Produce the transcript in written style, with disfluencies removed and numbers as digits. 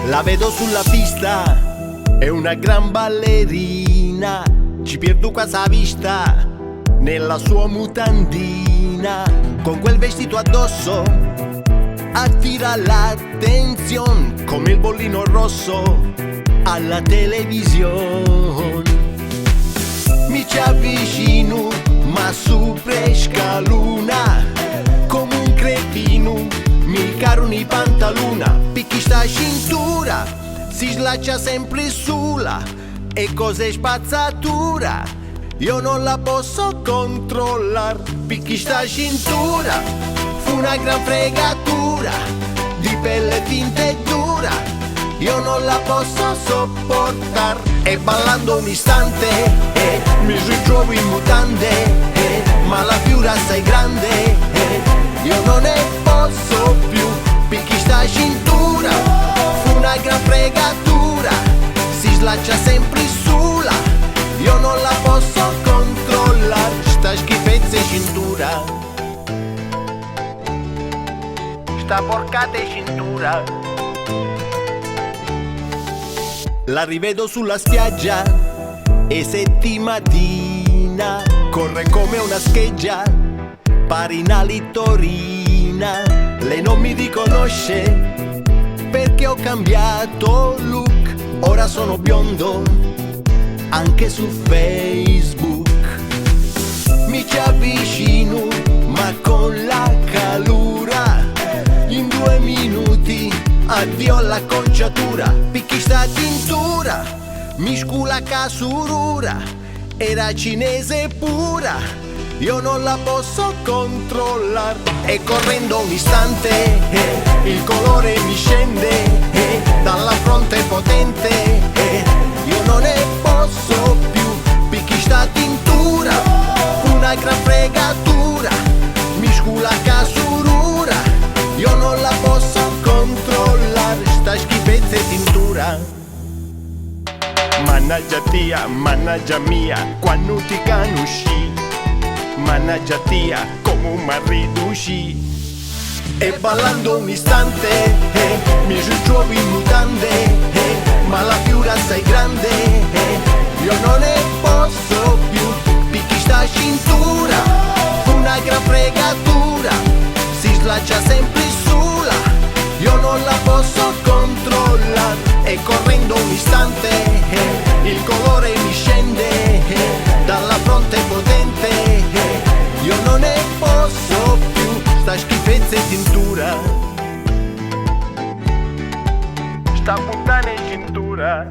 La vedo sulla pista, è una gran ballerina. Ci perdo quasi a vista nella sua mutandina. Con quel vestito addosso attira l'attenzione come il bollino rosso alla televisione. Mi ci avvicino ma su scaluna come un cretino. Mi caro i pantalona, picchi sta cintura, si slaccia sempre sola e cos'è spazzatura. Io non la posso controllare, picchi sta cintura, fu una gran fregatura, di pelle finta e dura, io non la posso sopportare. E ballando un istante, mi ritrovo in mutande, ma la piura sei grande, io non ne posso più, picchi sta cintura, fu una gran fregatura, si slaccia sempre sola, io non la posso controllare, sta schifezza in cintura, sta porcata in cintura. La rivedo sulla spiaggia e settimatina corre come una scheggia, pari una littorina. Lei non mi riconosce perché ho cambiato look, ora sono biondo anche su Facebook. Mi ci avvicino ma con la calura, in 2 minuti addio alla conciatura. Picchi sta tintura, mi scula casurura, era cinese pura, io non la posso controllare. E correndo un istante, il colore mi scende, dalla fronte potente, io non ne posso più, picchi sta tintura, una gran fregatura, mi scula casurura, io non la posso controllare, sta schifezza e tintura. Mannaggia tia, mannaggia mia, quando ti conosci, mannaggia tia, come un marito uscì. E ballando un istante, mi ritrovo in mutande, ma la piura sei grande, io non ne posso più, picchi sta cintura, una gran fregatura, si slaccia sempre sola, io non la posso controllare. E correndo un istante, il colore mi scende, dalla fronte potente, io non ne posso più, sta schifezza in cintura, sta puttana in cintura.